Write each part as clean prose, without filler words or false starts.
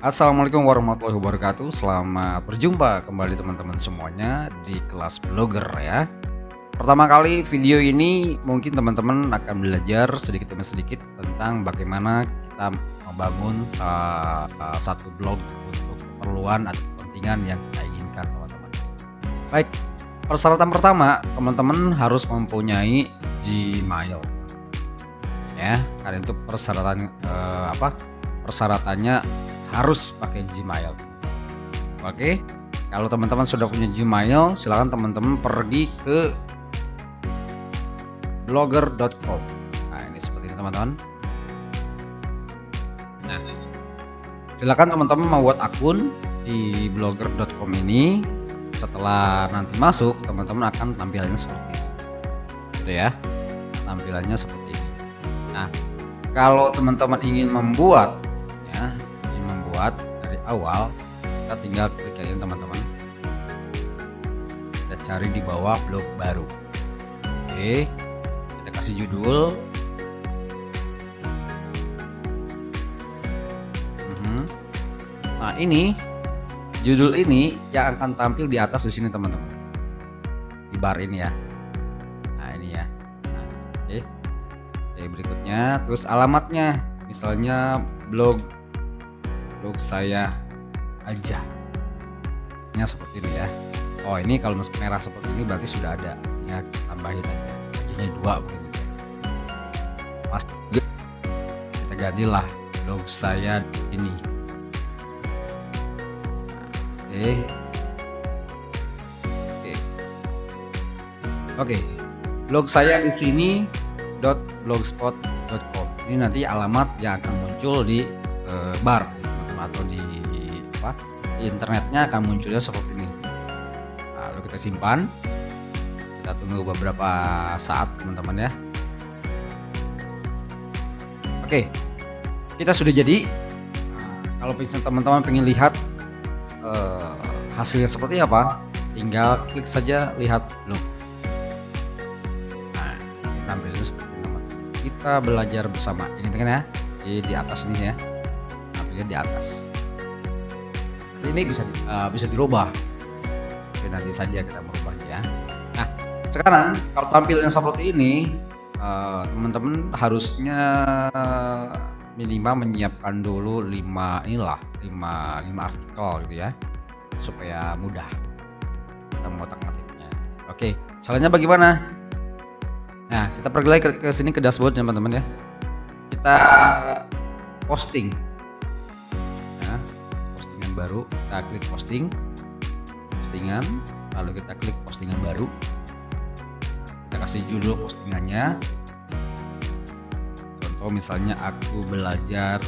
Assalamualaikum warahmatullahi wabarakatuh. Selamat berjumpa kembali teman-teman semuanya di kelas blogger ya. Pertama kali video ini mungkin teman-teman akan belajar sedikit demi sedikit tentang bagaimana kita membangun satu blog untuk keperluan atau kepentingan yang kita inginkan teman-teman. Baik, persyaratan pertama teman-teman harus mempunyai Gmail ya, karena itu persyaratannya harus pakai Gmail. Oke, kalau teman-teman sudah punya Gmail, silahkan teman-teman pergi ke blogger.com. Nah, ini seperti ini teman-teman. Nah, silahkan teman-teman membuat akun di blogger.com ini. Setelah nanti masuk, teman-teman akan tampilannya seperti ini, gitu ya. Tampilannya seperti ini. Nah, kalau teman-teman ingin membuat dari awal, kita tinggal klik aja teman-teman, kita cari di bawah blog baru. Oke, kita kasih judul. Nah, ini judul ini yang akan tampil di atas di sini teman-teman, di bar ini ya. Nah, ini ya. Nah, oke, berikutnya terus alamatnya, misalnya blog saya aja, ini seperti ini ya. Oh, ini kalau merah seperti ini berarti sudah ada ya, tambahin aja ini 2 begini. Mas, kita gantilah blog saya ini. Oke, blog saya di sini .blogspot.com. Ini nanti alamat yang akan muncul di bar atau di internetnya akan munculnya seperti ini. Lalu kita simpan, kita tunggu beberapa saat teman-teman ya. Oke, kita sudah jadi. Kalau teman-teman pengen lihat hasilnya seperti apa, tinggal klik saja lihat blog. Nah, ini tampilnya seperti ini teman. Kita belajar bersama, ini kan ya, di atas ini ya, tampilnya di atas. Ini bisa dirubah. Oke, nanti saja kita merubahnya. Nah, sekarang kalau tampilnya seperti ini, teman-teman harusnya minimal menyiapkan dulu 5 artikel gitu ya, supaya mudah kita mengotak-ngatiknya. Oke, caranya bagaimana? Nah, kita pergi lagi ke sini ke dashboard teman-teman ya. Kita posting. Baru, kita klik postingan, lalu kita klik postingan baru, kita kasih judul postingannya, contoh misalnya aku belajar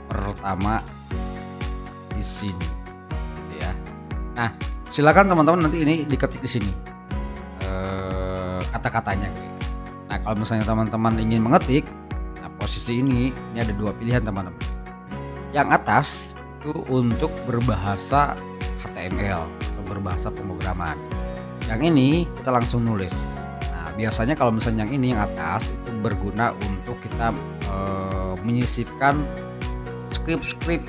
pertama di sini, gitu ya. Nah, silakan teman-teman nanti ini diketik di sini kata-katanya. Nah, kalau misalnya teman-teman ingin mengetik, nah posisi ini ada 2 pilihan teman-teman. Yang atas itu untuk berbahasa HTML atau berbahasa pemrograman. Yang ini kita langsung nulis. Nah, biasanya kalau misalnya yang ini yang atas itu berguna untuk kita menyisipkan skrip-skrip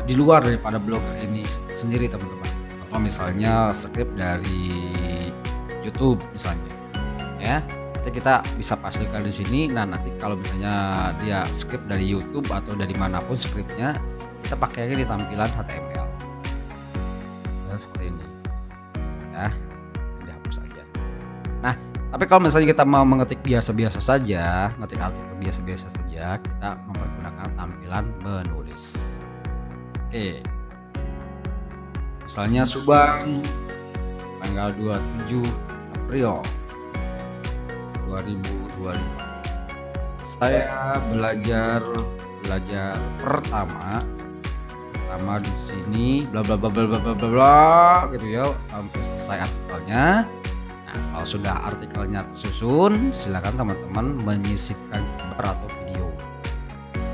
di luar daripada blogger ini sendiri teman-teman. Atau misalnya skrip dari YouTube misalnya, ya. Kita bisa pastikan di sini. Nah, nanti kalau misalnya dia skrip dari YouTube atau dari manapun skripnya, kita pakai di tampilan HTML dan seperti ini ya, dihapus saja. Nah, tapi kalau misalnya kita mau mengetik biasa-biasa saja, ngetik artikel biasa-biasa saja, kita mempergunakan tampilan menulis. Oke, misalnya Subang tanggal 27 April 2025, saya belajar pertama di sini bla bla bla bla bla bla bla gitu ya, sampai selesai artikelnya. Nah, kalau sudah artikelnya tersusun, silakan teman-teman menyisipkan gambar atau video.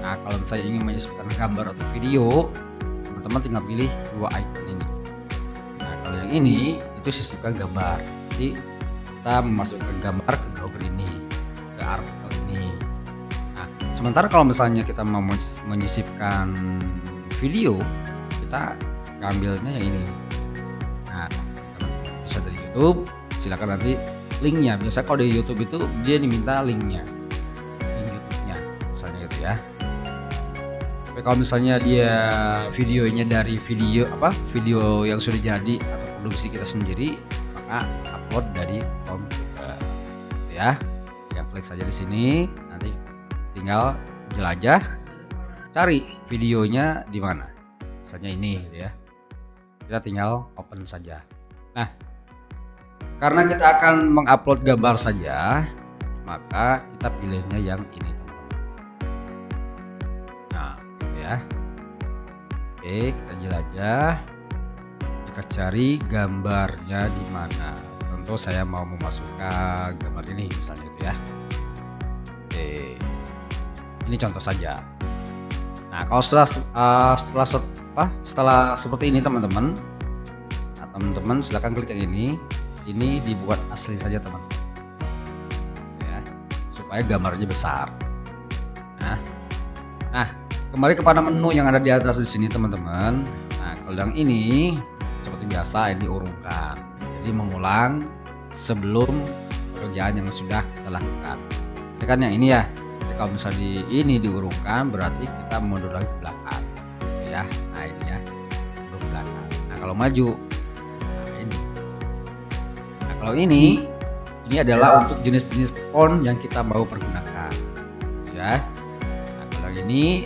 Nah, kalau saya ingin menyisipkan gambar atau video, teman-teman tinggal pilih 2 icon ini. Nah, kalau yang ini itu sisipkan gambar. Jadi kita memasukkan gambar ke blogger ini, ke artikel ini. Nah, Sementara kalau misalnya kita mau menyisipkan video, kita ngambilnya yang ini. Nah, bisa dari YouTube, silakan nanti linknya. Biasa kalau di YouTube itu dia diminta linknya, link YouTube-nya, misalnya gitu ya. Tapi kalau misalnya dia videonya dari video yang sudah jadi atau produksi kita sendiri, maka upload dari komputer, gitu ya. Ya, klik saja di sini, nanti tinggal jelajah, cari videonya di mana. Misalnya ini, gitu ya. Kita tinggal open saja. Nah, karena kita akan mengupload gambar saja, maka kita pilihnya yang ini, teman-teman. Nah, gitu ya. Oke, kita jelajah, kita cari gambarnya di mana. Tentu saya mau memasukkan gambar ini, misalnya itu ya. Oke, ini contoh saja. Nah, kalau setelah seperti ini, teman-teman, silakan klik yang ini. Ini dibuat asli saja, teman-teman, ya, supaya gambarnya besar. Nah, kembali kepada menu yang ada di atas di sini, teman-teman. Nah, kalau yang ini seperti biasa ini diurungkan, jadi mengulang sebelum pekerjaan yang sudah kita lakukan. Ini kan yang ini ya. Jadi kalau misalnya ini diurungkan, berarti kita mundur lagi ke belakang, ya. Nah, ini ya, mundur ke belakang. Nah, kalau maju, kalau ini adalah untuk jenis-jenis font yang kita mau pergunakan, ya. Nah, kalau ini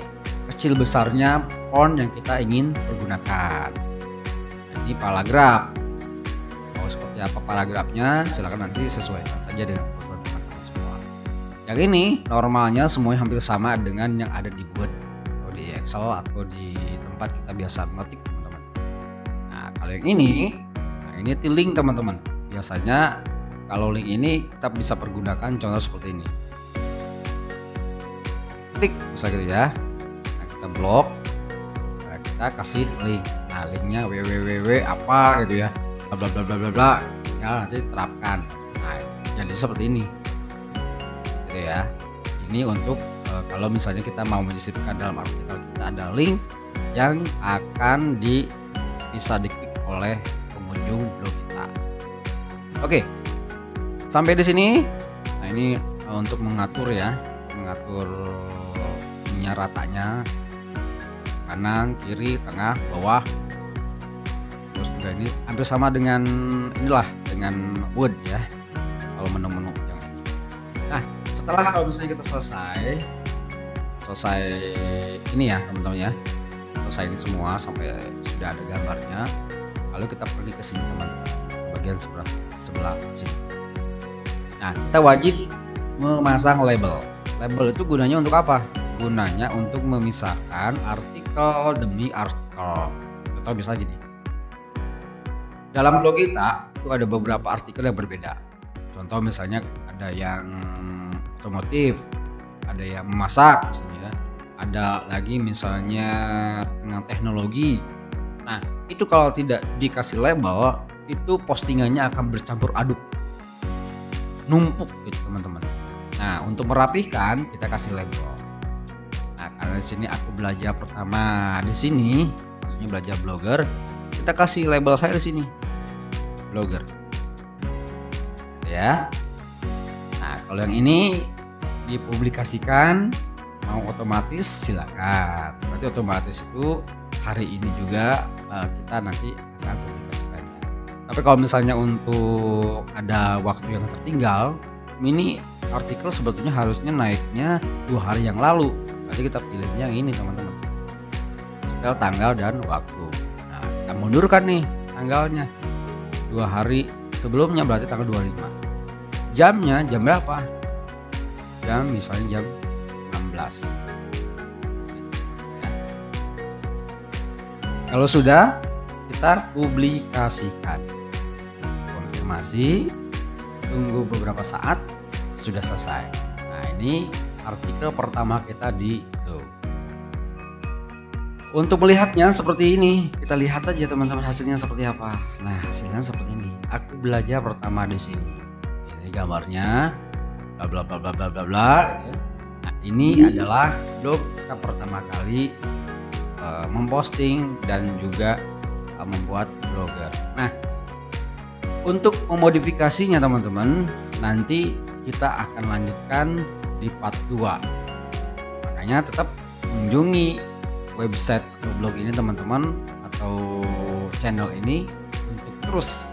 kecil besarnya font yang kita ingin pergunakan. Nah, ini paragraf. Mau seperti apa paragrafnya, silakan nanti sesuaikan saja dengan kebutuhan teman-teman semua. Yang ini normalnya semuanya hampir sama dengan yang ada di Word atau di Excel atau di tempat kita biasa mengetik, teman-teman. Nah, kalau yang ini, link, teman-teman. Biasanya kalau link ini kita bisa pergunakan contoh seperti ini. Klik bisa gitu ya. Nah, kita blok. Nah, kita kasih link. Nah, linknya www apa gitu ya. Bla bla bla bla bla. Ya, nanti terapkan. Nah, jadi seperti ini. Gitu ya. Ini untuk kalau misalnya kita mau menyisipkan dalam artikel kita ada link yang akan bisa diklik oleh pengunjung blog kita. Oke, sampai di sini. Nah, ini untuk mengatur ininya, ratanya, kanan, kiri, tengah, bawah. Terus juga ini hampir sama dengan dengan Word ya. Kalau menu-menu yang ini. Nah, setelah kalau misalnya kita selesai ini ya, teman-teman ya. Selesai ini semua sampai sudah ada gambarnya. Lalu kita pergi ke sini, teman-teman. Bagian sebelah sini. Nah, kita wajib memasang label. Label itu gunanya untuk apa? Gunanya untuk memisahkan artikel demi artikel. Atau bisa gini. Dalam blog kita itu ada beberapa artikel yang berbeda. Contoh misalnya ada yang otomotif, ada yang memasak misalnya, ada lagi misalnya tentang teknologi. Nah, itu kalau tidak dikasih label, itu postingannya akan bercampur aduk, numpuk gitu, teman-teman. Nah, untuk merapihkan kita kasih label. Nah, karena di sini aku belajar pertama di sini, maksudnya belajar blogger, kita kasih label saya di sini, blogger. Ya. Nah, kalau yang ini dipublikasikan mau otomatis silakan. Berarti otomatis itu hari ini juga kita nanti akan publikasikannya. Tapi kalau misalnya untuk ada waktu yang tertinggal, ini artikel sebetulnya harusnya naiknya 2 hari yang lalu. Berarti kita pilihnya yang ini, teman-teman. Setel tanggal dan waktu. Nah, kita mundurkan nih tanggalnya 2 hari sebelumnya, berarti tanggal 25. Jamnya jam berapa? Jam misalnya jam 16. Ya. Kalau sudah, kita publikasikan. Konfirmasi, tunggu beberapa saat, sudah selesai. Nah, ini artikel pertama kita di Go. Untuk melihatnya seperti ini, kita lihat saja teman-teman hasilnya seperti apa. Nah, hasilnya seperti ini. Aku belajar pertama di sini. Ini gambarnya, bla bla bla bla bla bla bla. Nah, ini adalah blog kita pertama kali memposting dan juga membuat blogger. Nah, untuk memodifikasinya teman-teman, nanti kita akan lanjutkan di part 2. Makanya tetap kunjungi website blog ini teman-teman, atau channel ini, untuk terus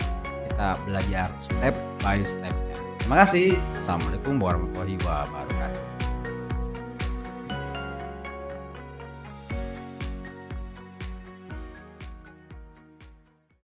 kita belajar step by step-nya. Terima kasih. Assalamualaikum warahmatullahi wabarakatuh.